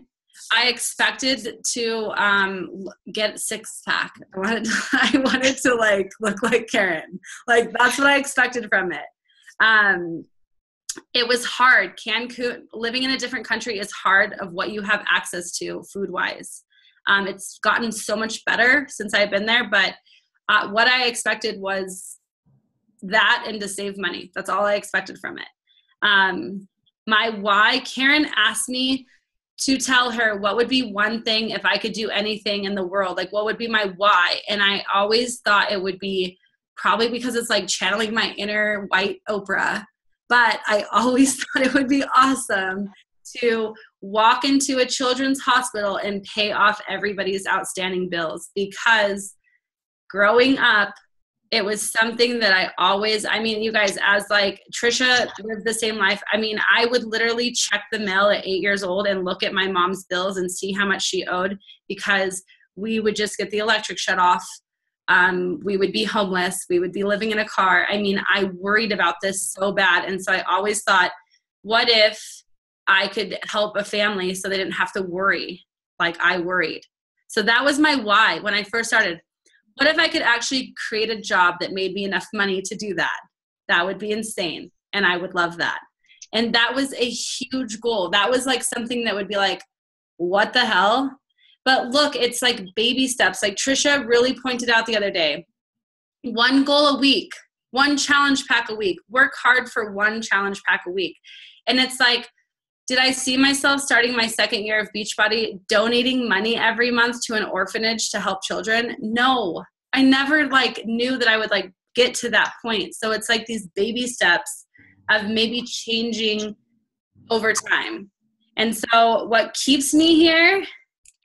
I expected to get 6-pack. I wanted to like look like Karen. Like, that's what I expected from it. It was hard. Cancun, living in a different country, is hard of what you have access to food-wise. It's gotten so much better since I've been there, but what I expected was that, and to save money. That's all I expected from it. My why, Karen asked me to tell her what would be one thing if I could do anything in the world. Like, what would be my why? And I always thought it would be, probably because it's like channeling my inner white Oprah, but I always thought it would be awesome to walk into a children's hospital and pay off everybody's outstanding bills. Because growing up, it was something that I mean, you guys, as like Trisha lived the same life. I mean, I would literally check the mail at 8 years old and look at my mom's bills and see how much she owed, because we would just get the electric shut off. We would be homeless. We would be living in a car. I mean, I worried about this so bad. And so I always thought, what if I could help a family so they didn't have to worry like I worried? So that was my why when I first started. What if I could actually create a job that made me enough money to do that? That would be insane. And I would love that. And that was a huge goal. That was like something that would be like, what the hell? But look, it's like baby steps. Like Trisha really pointed out the other day, 1 goal a week, 1 challenge pack a week. Work hard for 1 challenge pack a week. And it's like, Did I see myself starting my second year of Beachbody donating money every month to an orphanage to help children? No. I never knew that I would get to that point. So it's these baby steps of maybe changing over time. And so what keeps me here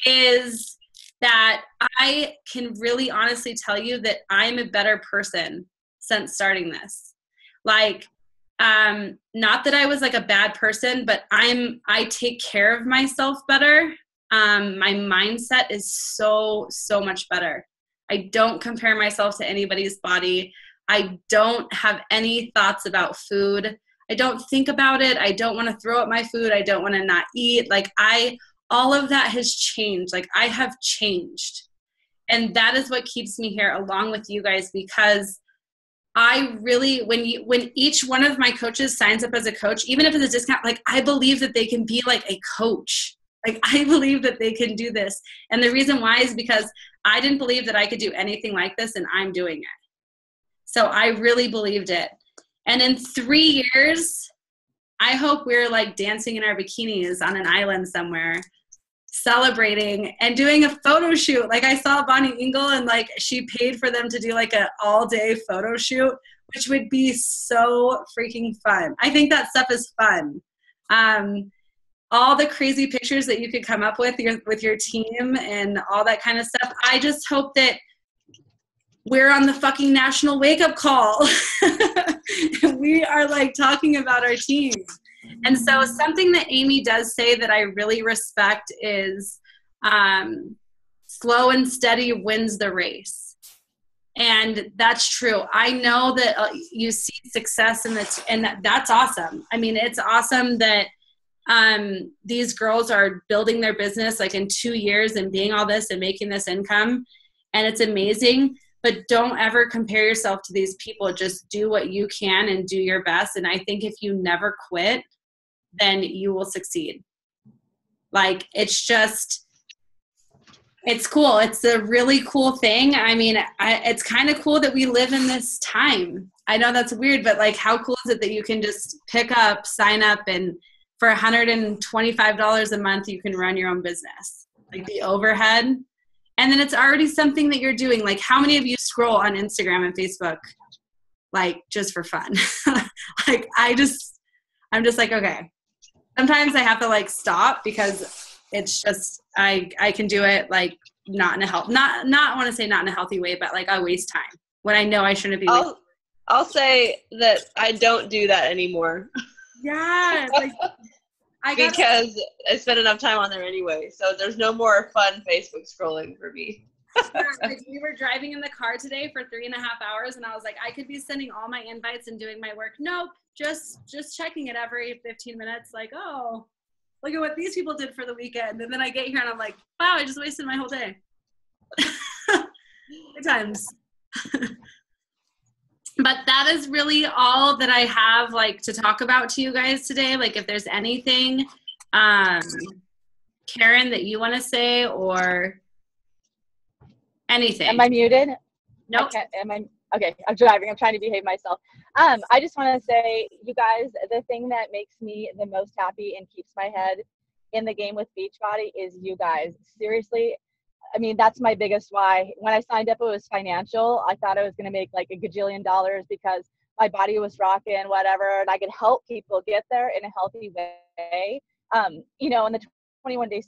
is that I can really honestly tell you that I'm a better person since starting this. Not that I was a bad person, but I take care of myself better. My mindset is so much better. I don't compare myself to anybody's body. I don't have any thoughts about food. I don't think about it. I don't want to throw up my food. I don't want to not eat. All of that has changed. I have changed. And that is what keeps me here along with you guys, because I really, when each one of my coaches signs up as a coach, even if it's a discount, I believe that they can be a coach. I believe that they can do this. And the reason why is because I didn't believe that I could do anything like this, and I'm doing it. So I really believed it. And in 3 years, I hope we're dancing in our bikinis on an island somewhere, celebrating and doing a photo shoot. I saw Bonnie Engel, and she paid for them to do a all-day photo shoot, which would be so freaking fun. I think that stuff is fun. All the crazy pictures that you could come up with your team and all that kind of stuff. I just hope that we're on the fucking national wake-up call. We are talking about our team. And so something that Amy does say that I really respect is slow and steady wins the race. And that's true. I know that you see success and that's awesome. I mean, it's awesome that these girls are building their business in 2 years and being all this and making this income. And it's amazing. But don't ever compare yourself to these people. Just do what you can and do your best. And I think if you never quit, then you will succeed. It's cool. It's a really cool thing. I mean, it's kind of cool that we live in this time. I know that's weird, but how cool is it that you can just pick up, sign up, and for $125 a month, you can run your own business. The overhead. And then it's already something that you're doing. How many of you scroll on Instagram and Facebook, just for fun? I'm just okay. Sometimes I have to stop because it's just, I can do it not in a not want to say not in a healthy way, but I waste time when I know I shouldn't be. I'll say that I don't do that anymore. Yeah. Because I spend enough time on there anyway. So there's no more fun Facebook scrolling for me. We were driving in the car today for 3.5 hours, and I was I could be sending all my invites and doing my work. Nope, just checking it every 15 minutes. Oh, look at what these people did for the weekend. And then I get here and I'm wow, I just wasted my whole day. Good times. But that is really all that I have to talk about to you guys today. If there's anything, Karen, that you want to say or anything. Am I muted? Nope. Okay, I'm driving. I'm trying to behave myself. I just want to say, you guys, the thing that makes me the most happy and keeps my head in the game with Beachbody is you guys. Seriously, I mean, that's my biggest why. When I signed up, it was financial. I thought I was going to make $1 gajillion because my body was rocking, whatever, and I could help people get there in a healthy way. And the 21-day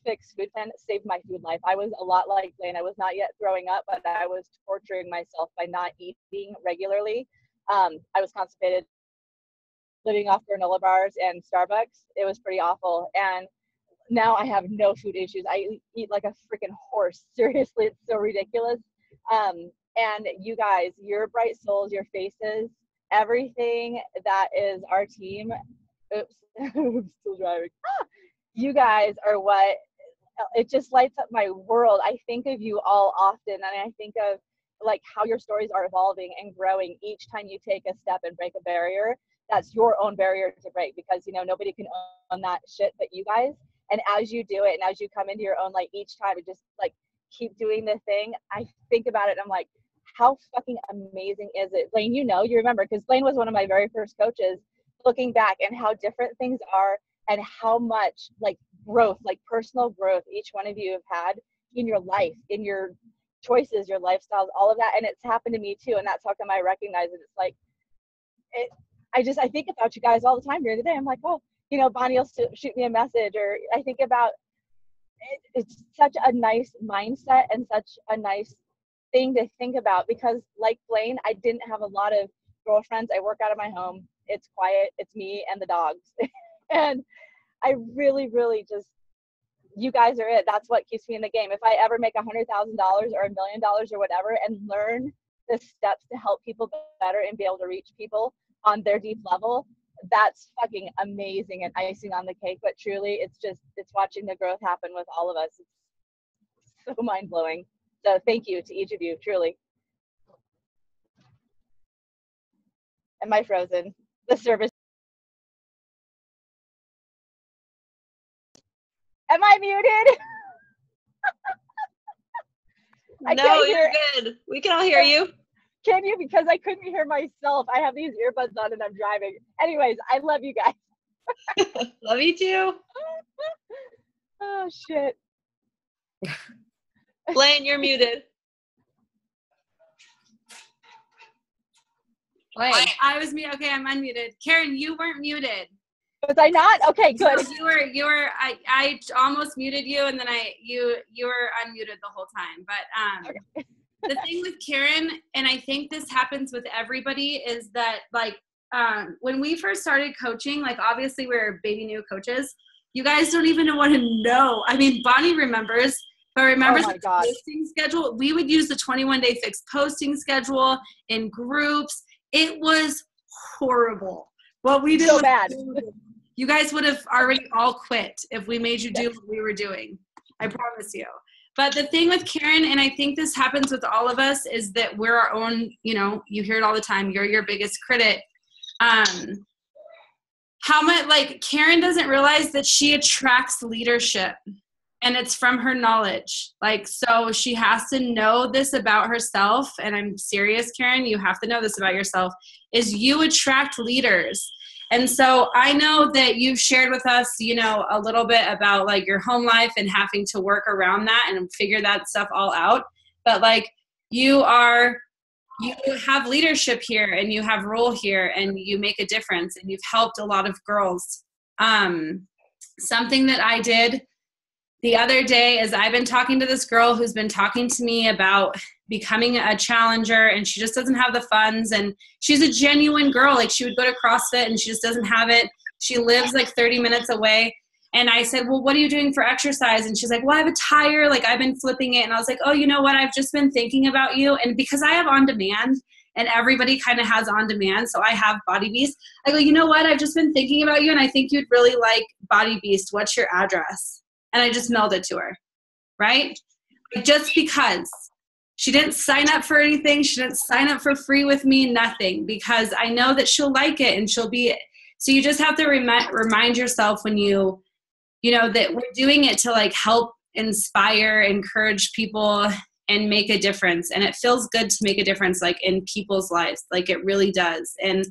fix food plan saved my food life. I was a lot like Blaine. I was not yet throwing up, but I was torturing myself by not eating regularly. I was constipated, living off granola bars and Starbucks. It was pretty awful. And now I have no food issues. I eat like a freaking horse. Seriously, it's so ridiculous. And you guys, your bright souls, your faces, everything that is our team. Oops, I'm still driving. You guys are what, it just lights up my world. I think of you all often, and I think of how your stories are evolving and growing each time you take a step and break a barrier. That's your own barrier to break, because nobody can own that shit but you guys. And as you do it and as you come into your own light each time and just keep doing the thing, I think about it and I'm like, how fucking amazing is it? Blaine, you remember, because Blaine was one of my very first coaches, looking back and how different things are and how much like growth, like personal growth, each one of you have had in your life, in your choices, your lifestyles, all of that. And it's happened to me too. And that's how come I recognize it. It's like, I think about you guys all the time during the day. I'm like, oh, you know, Bonnie will shoot me a message, or I think about it. It's such a nice mindset and such a nice thing to think about, because like Blaine, I didn't have a lot of girlfriends. I work out of my home. It's quiet. It's me and the dogs. And I really, really just, you guys are it. That's what keeps me in the game. If I ever make $100,000 or $1 million or whatever, and learn the steps to help people better and be able to reach people on their deep level, that's fucking amazing and icing on the cake. But truly, it's watching the growth happen with all of us. It's so mind-blowing. So thank you to each of you, truly. Am I frozen? The service. Am I muted? No, you're good. We can all hear you. Can you? Because I couldn't hear myself. I have these earbuds on and I'm driving. Anyways, I love you guys. Love you too. Oh, shit. Blaine, you're muted. Blaine. I was muted. Okay, I'm unmuted. Karen, you weren't muted. Was I not? Okay, good. No, you were. I almost muted you, and then you were unmuted the whole time. But okay. The thing with Karen, and I think this happens with everybody, is that like when we first started coaching, like obviously we're baby new coaches. You guys don't even want to know. I mean, Bonnie remembers, but remembers the posting schedule. We would use the 21-day fixed posting schedule in groups. It was horrible. What we did so was bad. You guys would have already all quit if we made you do what we were doing. I promise you. But the thing with Karen, and I think this happens with all of us, is that we're our own, you know, you hear it all the time, you're your biggest critic. How much, like, Karen doesn't realize that she attracts leadership, and it's from her knowledge. Like, so she has to know this about herself, and I'm serious, Karen, you have to know this about yourself, is you attract leaders. And so I know that you've shared with us, you know, a little bit about like your home life and having to work around that and figure that stuff all out. But like you have leadership here and you have role here and you make a difference and you've helped a lot of girls. Something that I did the other day is I've been talking to this girl who's been talking to me about becoming a challenger, and she just doesn't have the funds, and she's a genuine girl. Like she would go to CrossFit and she just doesn't have it. She lives like 30 minutes away. And I said, well, what are you doing for exercise? And she's like, well, I have a tire. Like I've been flipping it. And I was like, oh, you know what? I've just been thinking about you. And because I have on demand and everybody kind of has on demand, so I have Body Beast. I go, you know what? I've just been thinking about you and I think you'd really like Body Beast. What's your address? And I just mailed it to her, right? Just because. She didn't sign up for anything. She didn't sign up for free with me, nothing, because I know that she'll like it and she'll be, so you just have to remind yourself when you know, that we're doing it to like help inspire, encourage people and make a difference. And it feels good to make a difference like in people's lives. Like it really does. And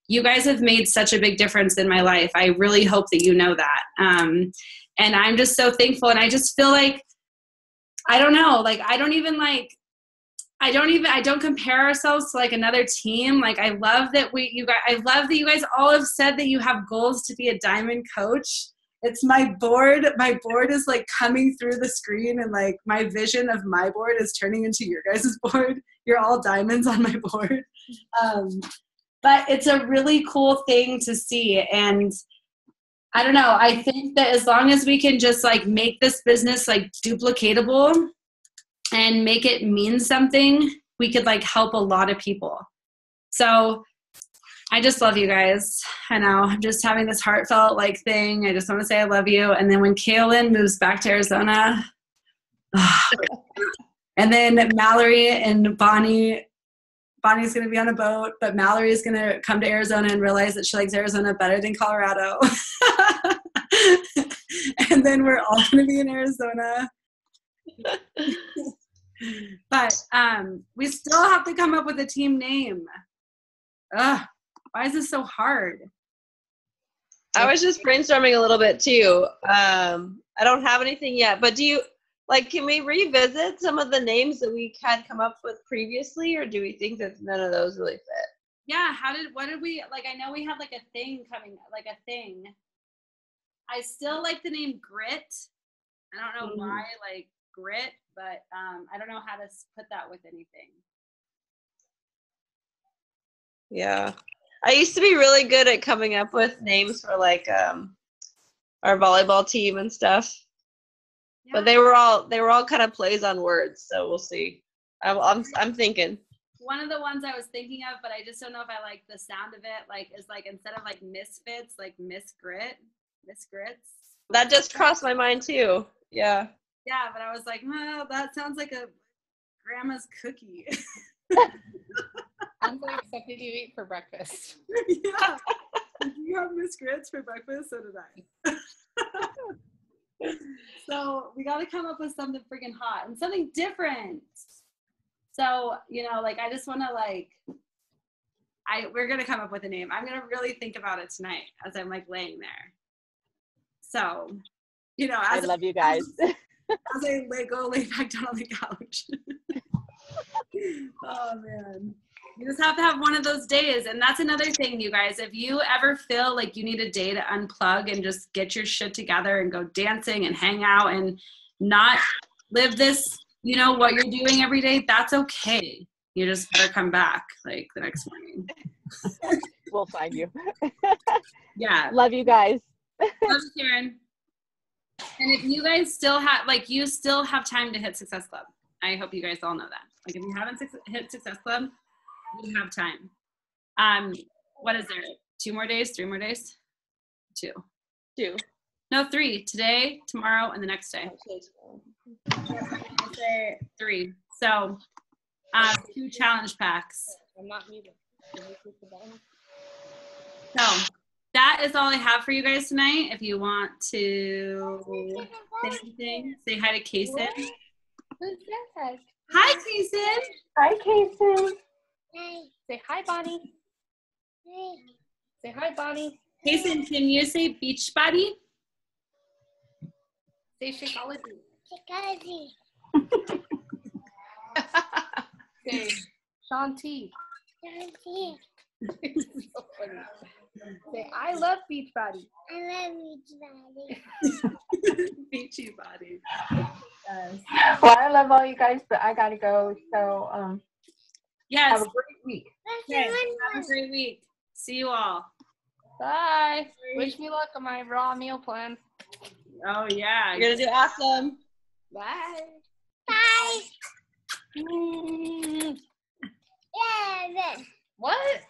you guys have made such a big difference in my life. I really hope that you know that. And I'm just so thankful. And I just feel like, I don't know, like I don't compare ourselves to like another team. Like I love that I love that you guys all have said that you have goals to be a diamond coach. It's my board. My board is like coming through the screen and like my vision of my board is turning into your guys' board. You're all diamonds on my board. But it's a really cool thing to see. And I don't know. I think that as long as we can just like make this business like duplicatable and make it mean something, we could like help a lot of people. So I just love you guys. I know I'm just having this heartfelt like thing. I just want to say I love you. And then when Kalin moves back to Arizona, and then Mallory and Bonnie's going to be on a boat, but Mallory is going to come to Arizona and realize that she likes Arizona better than Colorado. And then we're all going to be in Arizona. But we still have to come up with a team name. Why is this so hard? I was just brainstorming a little bit too. I don't have anything yet, but do you like? Can we revisit some of the names that we had come up with previously, or do we think that none of those really fit? Yeah. What did we like? I know we had like a thing coming, like a thing. I still like the name Grit. I don't know why, like Grit, but I don't know how to put that with anything. Yeah. I used to be really good at coming up with names for like our volleyball team and stuff. Yeah. But they were all kind of plays on words, so we'll see. I'm thinking. One of the ones I was thinking of, but I just don't know if I like the sound of it, like is like instead of like Misfits, like Miss Grits. That just crossed my mind too. Yeah. Yeah, but I was like, no, that sounds like a grandma's cookie. Sounds like something you eat for breakfast. Yeah. Did you have Miss Grits for breakfast? So did I. So we got to come up with something freaking hot and something different. So, like, I just want to, like, we're going to come up with a name. I'm going to really think about it tonight as I'm, like, laying there. So, I love you guys. As I go lay back down on the couch. Oh, man. You just have to have one of those days. And that's another thing, you guys. If you ever feel like you need a day to unplug and just get your shit together and go dancing and hang out and not live this, what you're doing every day, that's okay. You just better come back, like, the next morning. We'll find you. Yeah. Love you guys. Love you, Karen. And if you guys still have, like, you still have time to hit Success Club. I hope you guys all know that. Like, if you haven't hit Success Club, you have time. What is there? 2 more days? 3 more days? 2. No, 3. Today, tomorrow, and the next day. I'll say 3. So, 2 challenge packs. I'm not muted. So, that is all I have for you guys tonight. If you want to say anything, say hi to Kalin. Who's that? Hi, Kalin. Hi, Kason. Hey. Say hi, Bonnie. Hey. Say hi, Bonnie. Kalin, can you say beach body? Say Shakeology. Say Shanti. So funny. Say I love Beachbody. I love Beachbody. Beachy body. Yes. Well, I love all you guys, but I gotta go. So Yes. have a great week. Okay. Have a great week. See you all. Bye. Wish me luck on my raw meal plan. Oh yeah. You're gonna do awesome. Bye. Bye. Mm. Yeah. What?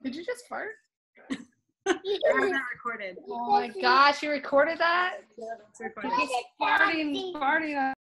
Did you just fart? I have that recorded. Oh my gosh, you recorded that? Yeah, that's recorded. Farting on